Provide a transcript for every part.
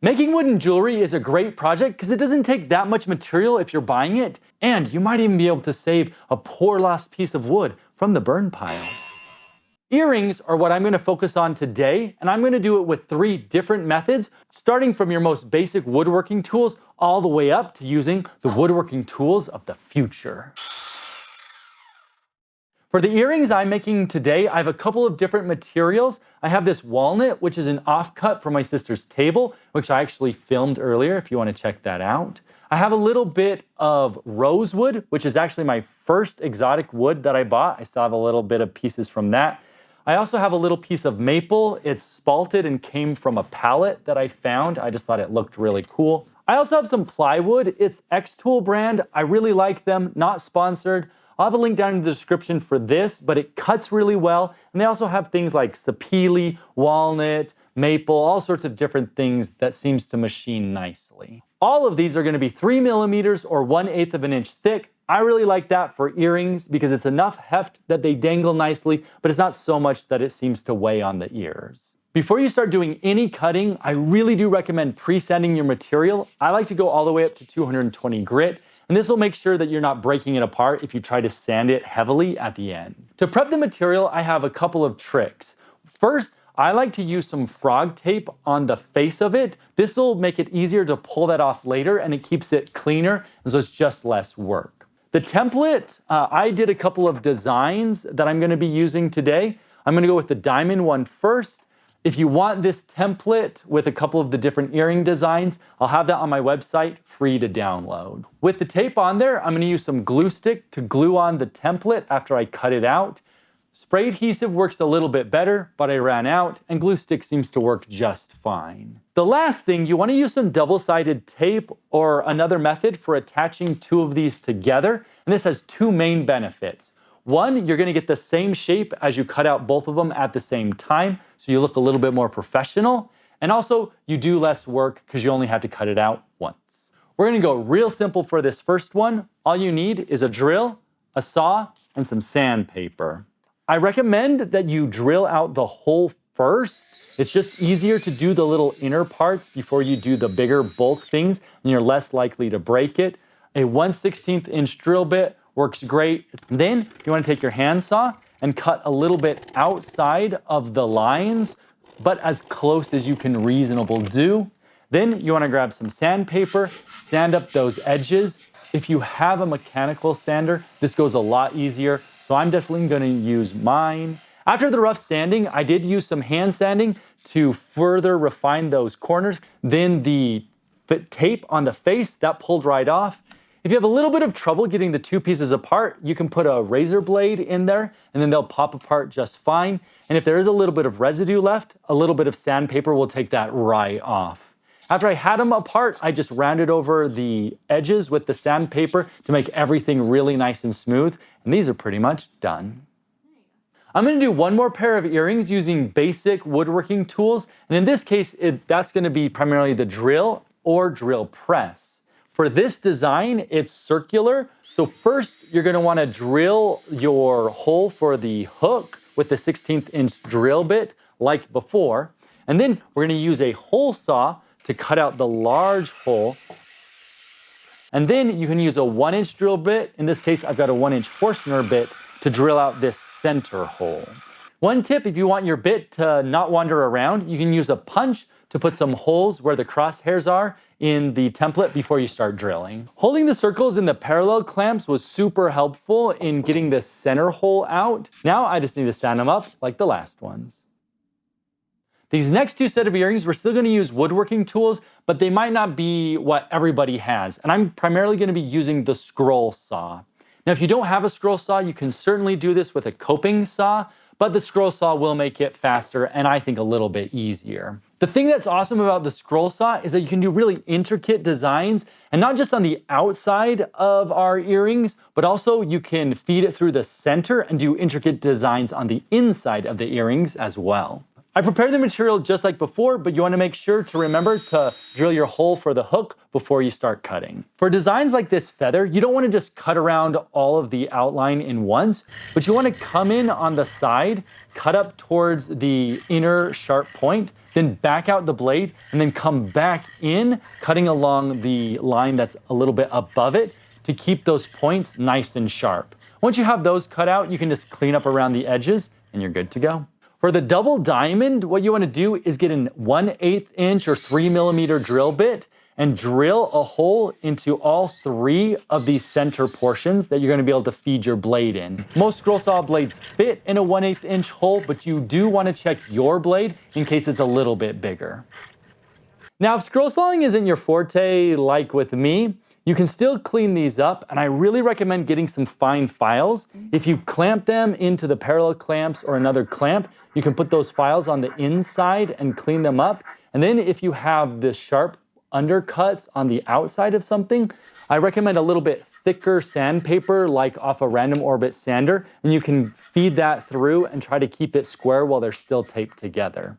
Making wooden jewelry is a great project because it doesn't take that much material if you're buying it, and you might even be able to save a poor lost piece of wood from the burn pile. Earrings are what I'm going to focus on today, and I'm going to do it with 3 different methods, starting from your most basic woodworking tools all the way up to using the woodworking tools of the future. For the earrings I'm making today, I have a couple of different materials. I have this walnut, which is an offcut from my sister's table, which I actually filmed earlier if you want to check that out. I have a little bit of rosewood, which is actually my first exotic wood that I bought. I still have a little bit of pieces from that. I also have a little piece of maple. It's spalted and came from a pallet that I found. I just thought it looked really cool. I also have some plywood. It's X-Tool brand. I really like them, not sponsored. I'll have a link down in the description for this, but it cuts really well. And they also have things like sapele, walnut, maple, all sorts of different things that seems to machine nicely. All of these are going to be 3 millimeters or 1/8 of an inch thick. I really like that for earrings because it's enough heft that they dangle nicely, but it's not so much that it seems to weigh on the ears. Before you start doing any cutting, I really do recommend pre-sanding your material. I like to go all the way up to 220 grit, and this will make sure that you're not breaking it apart if you try to sand it heavily at the end. To prep the material, I have a couple of tricks. First, I like to use some frog tape on the face of it. This will make it easier to pull that off later, and it keeps it cleaner, and so it's just less work. The template, I did a couple of designs that I'm going to be using today. I'm going to go with the diamond one first. If you want this template with a couple of the different earring designs, I'll have that on my website, free to download. With the tape on there, I'm going to use some glue stick to glue on the template after I cut it out. Spray adhesive works a little bit better, but I ran out, and glue stick seems to work just fine. The last thing, you want to use some double-sided tape or another method for attaching 2 of these together, and this has 2 main benefits. One, you're going to get the same shape as you cut out both of them at the same time, so you look a little bit more professional, and also you do less work because you only have to cut it out once. We're going to go real simple for this first one. All you need is a drill, a saw, and some sandpaper. I recommend that you drill out the hole first. It's just easier to do the little inner parts before you do the bigger bulk things, and you're less likely to break it. A 1/16 inch drill bit works great. Then you want to take your handsaw and cut a little bit outside of the lines, but as close as you can reasonably do. Then you want to grab some sandpaper, sand up those edges. If you have a mechanical sander, this goes a lot easier. So I'm definitely going to use mine. After the rough sanding, I did use some hand sanding to further refine those corners. Then the tape on the face, that pulled right off. If you have a little bit of trouble getting the 2 pieces apart, you can put a razor blade in there and then they'll pop apart just fine. And if there is a little bit of residue left, a little bit of sandpaper will take that right off. After I had them apart, I just rounded over the edges with the sandpaper to make everything really nice and smooth. And these are pretty much done. I'm going to do one more pair of earrings using basic woodworking tools. And in this case, that's going to be primarily the drill or drill press. For this design, it's circular. So first, you're going to want to drill your hole for the hook with the 1/16 inch drill bit like before. And then we're going to use a hole saw to cut out the large hole. And then you can use a 1-inch drill bit. In this case, I've got a 1-inch Forstner bit to drill out this center hole. One tip, if you want your bit to not wander around, you can use a punch to put some holes where the crosshairs are in the template before you start drilling. Holding the circles in the parallel clamps was super helpful in getting this center hole out. Now I just need to sand them up like the last ones. These next 2 set of earrings, we're still going to use woodworking tools, but they might not be what everybody has. And I'm primarily going to be using the scroll saw. Now, if you don't have a scroll saw, you can certainly do this with a coping saw, but the scroll saw will make it faster and I think a little bit easier. The thing that's awesome about the scroll saw is that you can do really intricate designs, and not just on the outside of our earrings, but also you can feed it through the center and do intricate designs on the inside of the earrings as well. I prepared the material just like before, but you want to make sure to remember to drill your hole for the hook before you start cutting. For designs like this feather, you don't want to just cut around all of the outline in once, but you want to come in on the side, cut up towards the inner sharp point, then back out the blade, and then come back in, cutting along the line that's a little bit above it to keep those points nice and sharp. Once you have those cut out, you can just clean up around the edges and you're good to go. For the double diamond, what you want to do is get an 1/8 inch or 3mm drill bit and drill a hole into all 3 of these center portions that you're going to be able to feed your blade in. Most scroll saw blades fit in a 1/8 inch hole, but you do want to check your blade in case it's a little bit bigger. Now, if scroll sawing isn't your forte like with me, you can still clean these up, and I really recommend getting some fine files. If you clamp them into the parallel clamps or another clamp, you can put those files on the inside and clean them up. And then if you have the sharp undercuts on the outside of something, I recommend a little bit thicker sandpaper, like off a random orbit sander, and you can feed that through and try to keep it square while they're still taped together.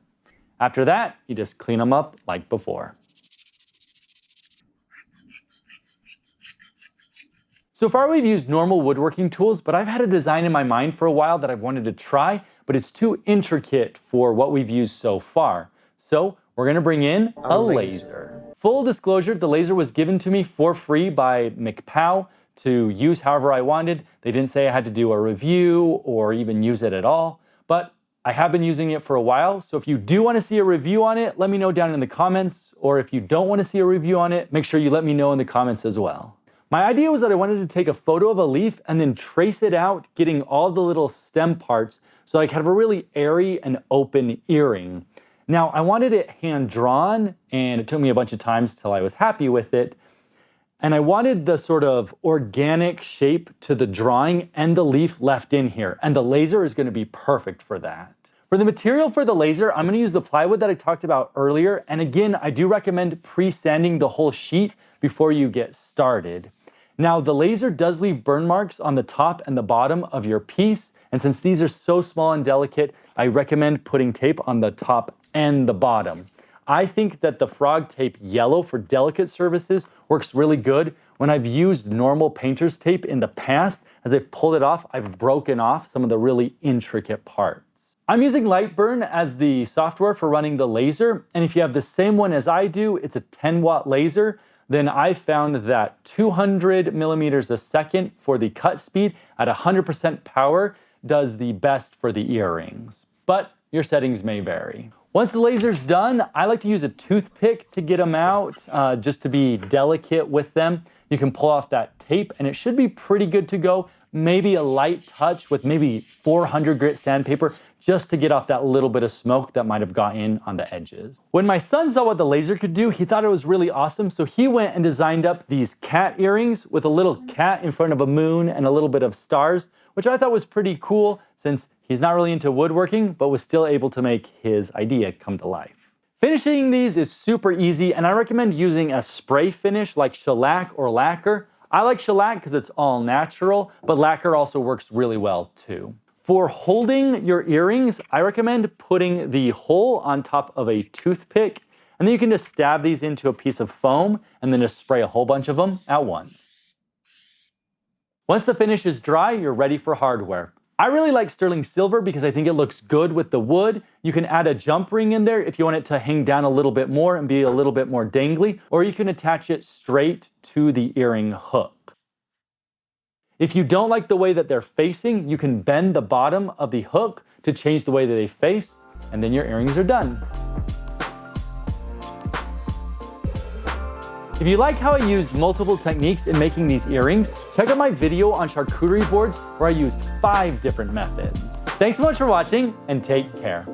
After that, you just clean them up like before. So far we've used normal woodworking tools, but I've had a design in my mind for a while that I've wanted to try, but it's too intricate for what we've used so far. So we're gonna bring in a laser. Full disclosure, the laser was given to me for free by McPow to use however I wanted. They didn't say I had to do a review or even use it at all, but I have been using it for a while. So if you do want to see a review on it, let me know down in the comments. Or if you don't want to see a review on it, make sure you let me know in the comments as well. My idea was that I wanted to take a photo of a leaf and then trace it out, getting all the little stem parts so I could have a really airy and open earring. Now, I wanted it hand-drawn, and it took me a bunch of times till I was happy with it. And I wanted the sort of organic shape to the drawing and the leaf left in here, and the laser is going to be perfect for that. For the material for the laser, I'm going to use the plywood that I talked about earlier, and again, I do recommend pre-sanding the whole sheet before you get started. Now, the laser does leave burn marks on the top and the bottom of your piece, and since these are so small and delicate, I recommend putting tape on the top and the bottom. I think that the frog tape yellow for delicate surfaces works really good. When I've used normal painter's tape in the past, as I've pulled it off, I've broken off some of the really intricate parts. I'm using Lightburn as the software for running the laser, and if you have the same one as I do, it's a 10-watt laser, then I found that 200 millimeters a second for the cut speed at 100% power does the best for the earrings, but your settings may vary. Once the laser's done, I like to use a toothpick to get them out, just to be delicate with them. You can pull off that tape and it should be pretty good to go. Maybe a light touch with maybe 400 grit sandpaper just to get off that little bit of smoke that might have gotten on the edges. When my son saw what the laser could do, he thought it was really awesome, so he went and designed up these cat earrings with a little cat in front of a moon and a little bit of stars, which I thought was pretty cool since he's not really into woodworking, but was still able to make his idea come to life. Finishing these is super easy, and I recommend using a spray finish like shellac or lacquer. I like shellac because it's all natural, but lacquer also works really well too. For holding your earrings, I recommend putting the hole on top of a toothpick, and then you can just stab these into a piece of foam and then just spray a whole bunch of them at once. Once the finish is dry, you're ready for hardware. I really like sterling silver because I think it looks good with the wood. You can add a jump ring in there if you want it to hang down a little bit more and be a little bit more dangly, or you can attach it straight to the earring hook. If you don't like the way that they're facing, you can bend the bottom of the hook to change the way that they face, and then your earrings are done. If you like how I used multiple techniques in making these earrings, check out my video on charcuterie boards where I used 5 different methods. Thanks so much for watching, and take care.